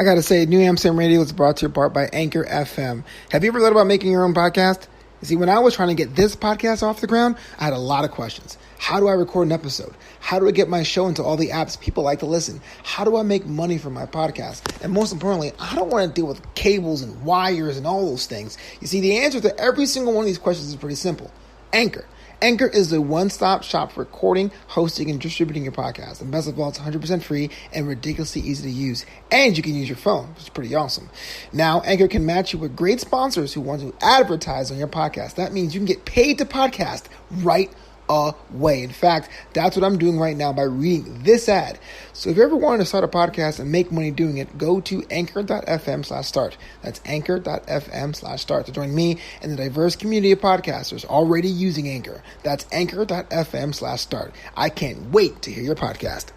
I got to say, Knew Amsterdam Radio is brought to you part by Anchor FM. Have you ever thought about making your own podcast? You see, when I was trying to get this podcast off the ground, I had a lot of questions. How do I record an episode? How do I get my show into all the apps people like to listen? How do I make money from my podcast? And most importantly, I don't want to deal with cables and wires and all those things. You see, the answer to every single one of these questions is pretty simple. Anchor. Anchor is the one-stop shop for recording, hosting, and distributing your podcast. And best of all, it's 100% free and ridiculously easy to use. And you can use your phone, which is pretty awesome. Now, Anchor can match you with great sponsors who want to advertise on your podcast. That means you can get paid to podcast right away. In fact, that's what I'm doing right now by reading this ad. So if you ever wanted to start a podcast and make money doing it, go to anchor.fm/start. That's anchor.fm/start to join me and the diverse community of podcasters already using Anchor. That's anchor.fm/start. I can't wait to hear your podcast.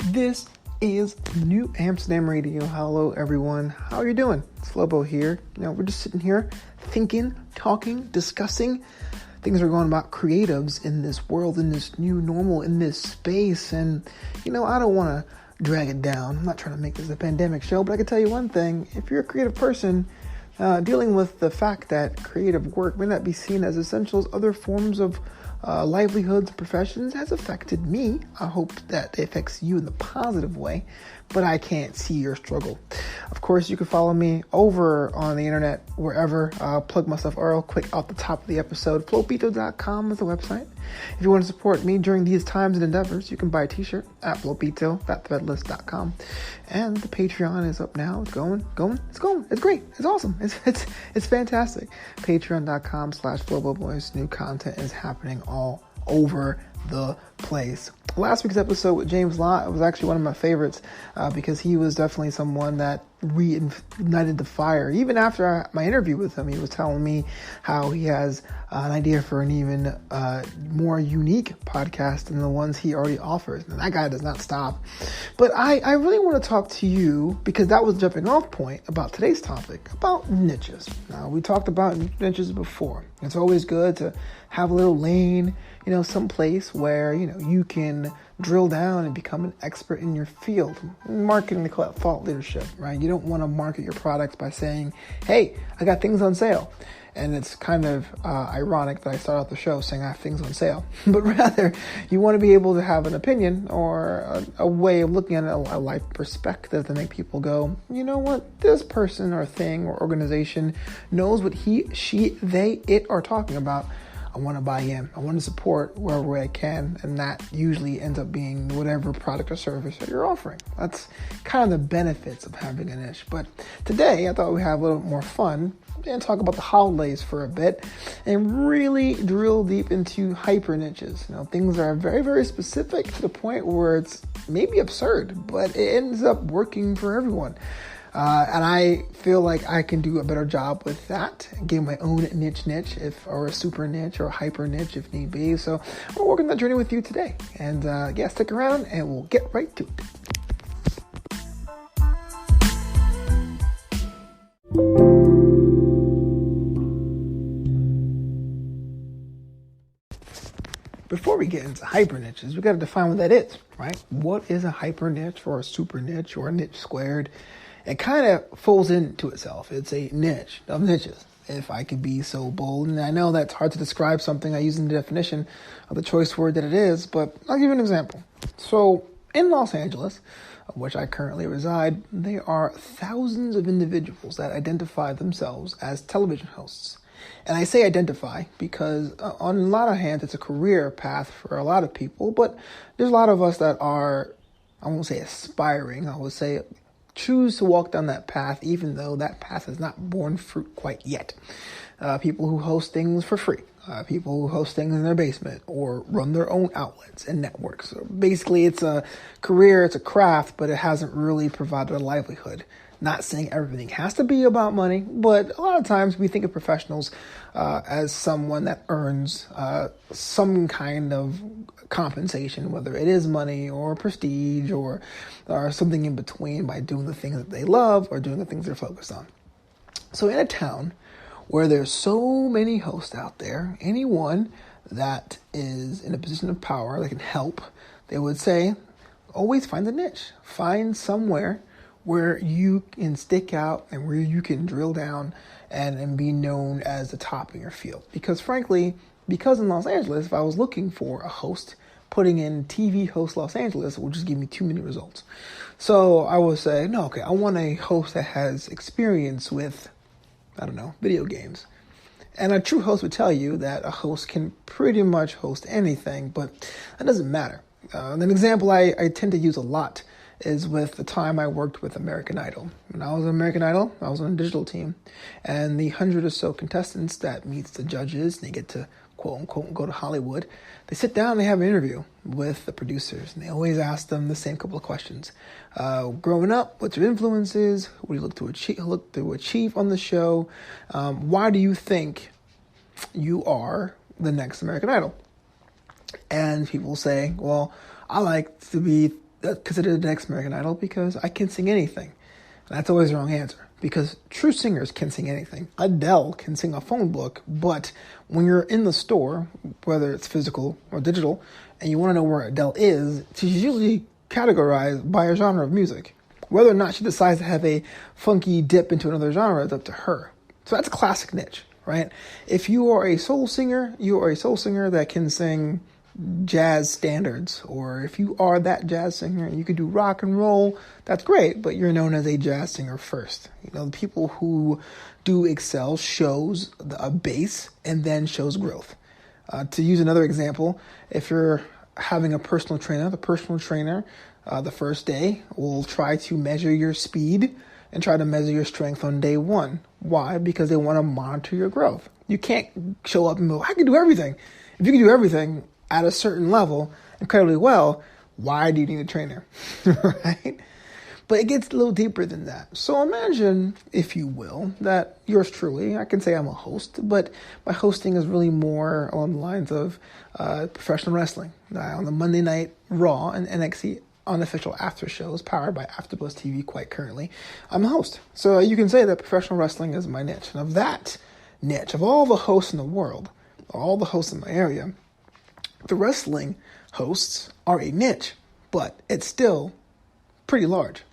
This is Knew Amsterdam Radio. Hello, everyone. How are you doing? It's Flobo here. We're just sitting here thinking, talking, discussing things are going about creatives in this world, in this new normal, in this space. And, I don't want to drag it down. I'm not trying to make this a pandemic show, but I can tell you one thing. If you're a creative person, dealing with the fact that creative work may not be seen as essential as other forms of livelihoods and professions has affected me. I hope that it affects you in the positive way, but I can't see your struggle. Of course, you can follow me over on the internet, wherever. I'll plug myself real quick off the top of the episode. Flopito.com is the website. If you want to support me during these times and endeavors, you can buy a t-shirt at flopito.threadless.com. And the Patreon is up now. It's going. It's great. It's awesome. It's fantastic. Patreon.com/FloboBoys. New content is happening all over the place. Last week's episode with James Lott was actually one of my favorites because he was definitely someone that reignited the fire. Even after my interview with him, he was telling me how he has an idea for an even more unique podcast than the ones he already offers. And that guy does not stop. But I really want to talk to you, because that was the jumping off point about today's topic, about niches. Now, we talked about niches before. It's always good to have a little lane, some place where, you can drill down and become an expert in your field. In marketing, they call it thought leadership, right? You don't want to market your products by saying, hey, I got things on sale. And it's kind of ironic that I start out the show saying I have things on sale. But rather, you want to be able to have an opinion or a way of looking at a life perspective to make people go, you know what? This person or thing or organization knows what he, she, they, it are talking about. I want to buy in. I want to support wherever I can. And that usually ends up being whatever product or service that you're offering. That's kind of the benefits of having a niche. But today, I thought we'd have a little more fun and talk about the holidays for a bit and really drill deep into hyper niches. Things that are very, very specific to the point where it's maybe absurd, but it ends up working for everyone. And I feel like I can do a better job with that, give my own niche or a super niche or a hyper niche if need be. So I'm working that journey with you today. And stick around and we'll get right to it. Before we get into hyper niches, we got to define what that is, right? What is a hyper niche or a super niche or a niche squared? It kind of folds into itself. It's a niche of niches, if I could be so bold. And I know that's hard to describe something I use in the definition of the choice word that it is, but I'll give you an example. So in Los Angeles, of which I currently reside, there are thousands of individuals that identify themselves as television hosts. And I say identify because on a lot of hands, it's a career path for a lot of people, but there's a lot of us that are, I won't say aspiring, I would say choose to walk down that path, even though that path has not borne fruit quite yet. People who host things for free, people who host things in their basement or run their own outlets and networks. So basically, it's a career, it's a craft, but it hasn't really provided a livelihood. Not saying everything has to be about money, but a lot of times we think of professionals as someone that earns some kind of compensation, whether it is money or prestige or something in between, by doing the things that they love or doing the things they're focused on. So in a town where there's so many hosts out there, anyone that is in a position of power that can help, they would say, always find a niche. Find somewhere where you can stick out and where you can drill down and be known as the top in your field. Because frankly, because in Los Angeles, if I was looking for a host, putting in TV host Los Angeles would just give me too many results. So I would say, no, okay, I want a host that has experience with, I don't know, video games. And a true host would tell you that a host can pretty much host anything, but that doesn't matter. An example I tend to use a lot is with the time I worked with American Idol. When I was on American Idol, I was on a digital team, and the 100 or so contestants that meets the judges, and they get to quote unquote go to Hollywood, they sit down and they have an interview with the producers, and they always ask them the same couple of questions. Growing up, what's your influences? What do you look to achieve on the show? Why do you think you are the next American Idol? And people say, well, I like to be considered the next American Idol because I can sing anything. And that's always the wrong answer, because true singers can sing anything. Adele can sing a phone book, but when you're in the store, whether it's physical or digital, and you want to know where Adele is, she's usually categorized by a genre of music. Whether or not she decides to have a funky dip into another genre is up to her. So that's a classic niche, right? If you are a soul singer, you are a soul singer that can sing jazz standards, or if you are that jazz singer and you could do rock and roll, that's great, but you're known as a jazz singer first. You know, the people who do excel shows a base and then shows growth. To use another example, if you're having a personal trainer, the personal trainer the first day will try to measure your speed and try to measure your strength on day one. Why? Because they want to monitor your growth. You can't show up and go, I can do everything. If you can do everything at a certain level incredibly well, why do you need a trainer? Right? But it gets a little deeper than that. So imagine, if you will, that yours truly, I can say I'm a host, but my hosting is really more along the lines of professional wrestling. On the Monday Night Raw and NXT unofficial after shows powered by AfterBuzz TV quite currently, I'm a host. So you can say that professional wrestling is my niche. And of that niche, of all the hosts in the world, all the hosts in my area, the wrestling hosts are a niche, but it's still pretty large.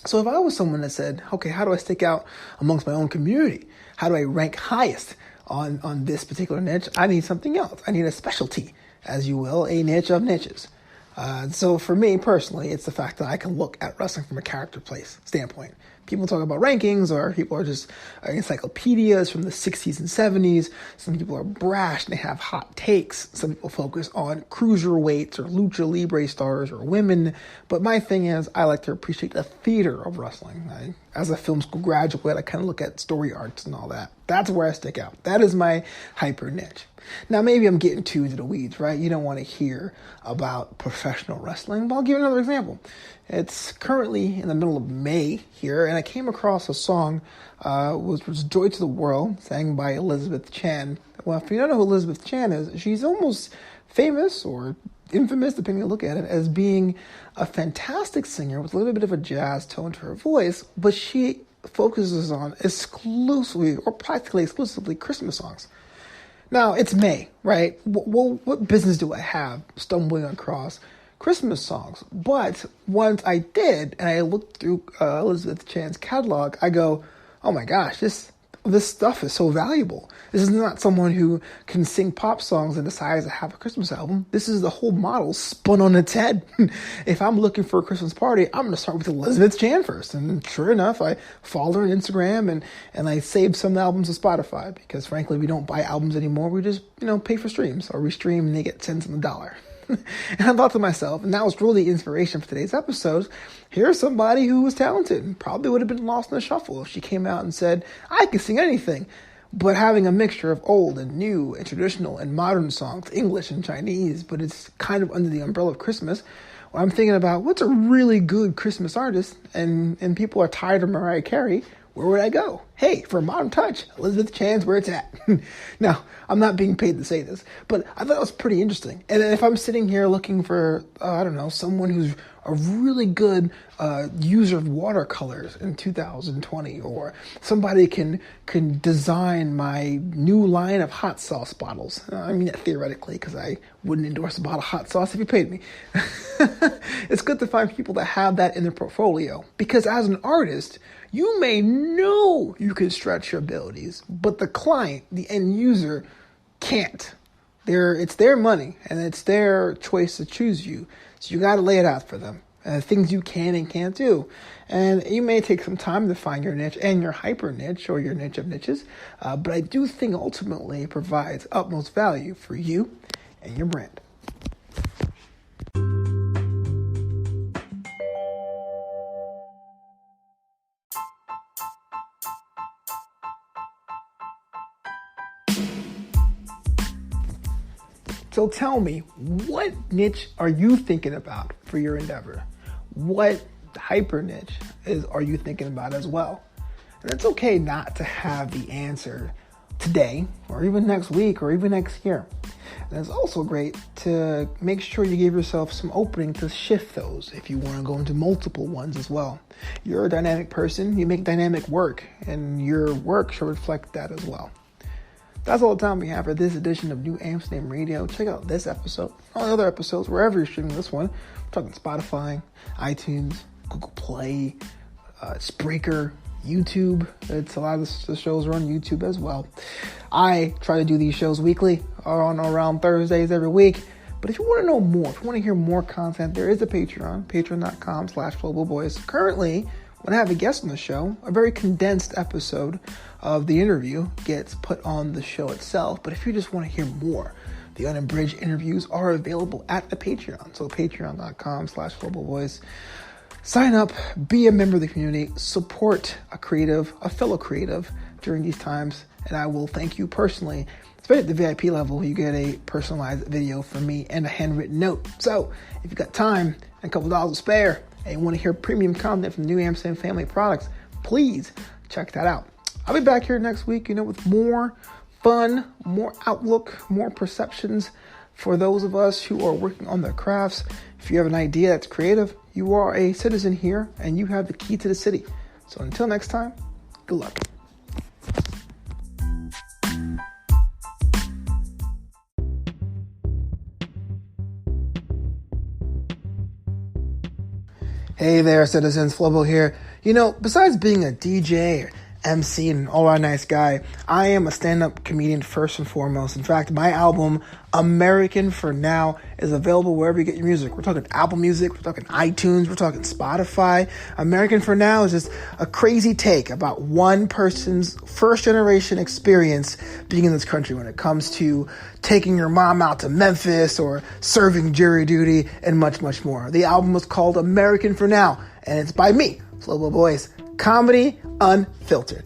So if I was someone that said, okay, how do I stick out amongst my own community? How do I rank highest on this particular niche? I need something else. I need a specialty, as you will, a niche of niches. So for me personally, it's the fact that I can look at wrestling from a character place standpoint. People talk about rankings, or people are just encyclopedias from the 60s and 70s. Some people are brash and they have hot takes. Some people focus on cruiserweights or lucha libre stars or women. But my thing is, I like to appreciate the theater of wrestling. As a film school graduate, I kind of look at story arcs and all that. That's where I stick out. That is my hyper niche. Now, maybe I'm getting too into the weeds, right? You don't want to hear about professional wrestling, but I'll give you another example. It's currently in the middle of May here, and I came across a song, which was Joy to the World, sang by Elizabeth Chan. Well, if you don't know who Elizabeth Chan is, she's almost famous or infamous, depending on how you look at it, as being a fantastic singer with a little bit of a jazz tone to her voice, but she focuses on exclusively or practically exclusively Christmas songs. Now, it's May, right? Well, what business do I have stumbling across Christmas songs? But once I did, and I looked through Elizabeth Chan's catalog, I go, oh my gosh, this stuff is so valuable. This is not someone who can sing pop songs and decides to have a Christmas album. This is the whole model spun on its head. If I'm looking for a Christmas party, I'm going to start with Elizabeth Chan first. And sure enough, I followed her on Instagram and I saved some albums to Spotify because frankly, we don't buy albums anymore. We just, pay for streams, or we stream and they get cents on the dollar. And I thought to myself, and that was really the inspiration for today's episode, here's somebody who was talented and probably would have been lost in the shuffle if she came out and said, I can sing anything. But having a mixture of old and new and traditional and modern songs, English and Chinese, but it's kind of under the umbrella of Christmas, well, I'm thinking about what's a really good Christmas artist, and people are tired of Mariah Carey, where would I go? Hey, for Modern Touch, Elizabeth Chan's where it's at. Now, I'm not being paid to say this, but I thought it was pretty interesting. And if I'm sitting here looking for, someone who's a really good user of watercolors in 2020, or somebody can design my new line of hot sauce bottles. I mean, theoretically, because I wouldn't endorse a bottle of hot sauce if you paid me. It's good to find people that have that in their portfolio, because as an artist, you may know you can stretch your abilities, but the client, the end user, can't. It's their money, and it's their choice to choose you. So you got to lay it out for them. Things you can and can't do. And you may take some time to find your niche and your hyper niche, or your niche of niches. But I do think ultimately it provides utmost value for you and your brand. So tell me, what niche are you thinking about for your endeavor? What hyper niche are you thinking about as well? And it's okay not to have the answer today, or even next week, or even next year. And it's also great to make sure you give yourself some opening to shift those if you want to go into multiple ones as well. You're a dynamic person, you make dynamic work, and your work should reflect that as well. That's all the time we have for this edition of Knew Amsterdam Radio. Check out this episode, all the other episodes, wherever you're streaming this one. We're talking Spotify, iTunes, Google Play, Spreaker, YouTube. It's a lot of the shows are on YouTube as well. I try to do these shows weekly, or on around Thursdays every week. But if you want to know more, if you want to hear more content, there is a Patreon, patreon.com/FlowableBoys. Currently, when I have a guest on the show, a very condensed episode of the interview gets put on the show itself. But if you just want to hear more, the unabridged interviews are available at the Patreon. So patreon.com/FlowableBoys. Sign up, be a member of the community, support a fellow creative during these times, and I will thank you personally. Especially at the VIP level, you get a personalized video from me and a handwritten note. So if you've got time and a couple dollars to spare, and you want to hear premium content from Knew Amsterdam family products, please check that out. I'll be back here next week, with more fun, more outlook, more perceptions for those of us who are working on their crafts. If you have an idea that's creative, you are a citizen here and you have the key to the city. So until next time, good luck. Hey there, citizens. Flobo here. Besides being a DJ or MC and an all-around nice guy, I am a stand-up comedian first and foremost. In fact, my album, American for Now, is available wherever you get your music. We're talking Apple Music, we're talking iTunes, we're talking Spotify. American for Now is just a crazy take about one person's first-generation experience being in this country when it comes to taking your mom out to Memphis or serving jury duty and much, much more. The album was called American for Now, and it's by me, Flobo Boys. Comedy unfiltered.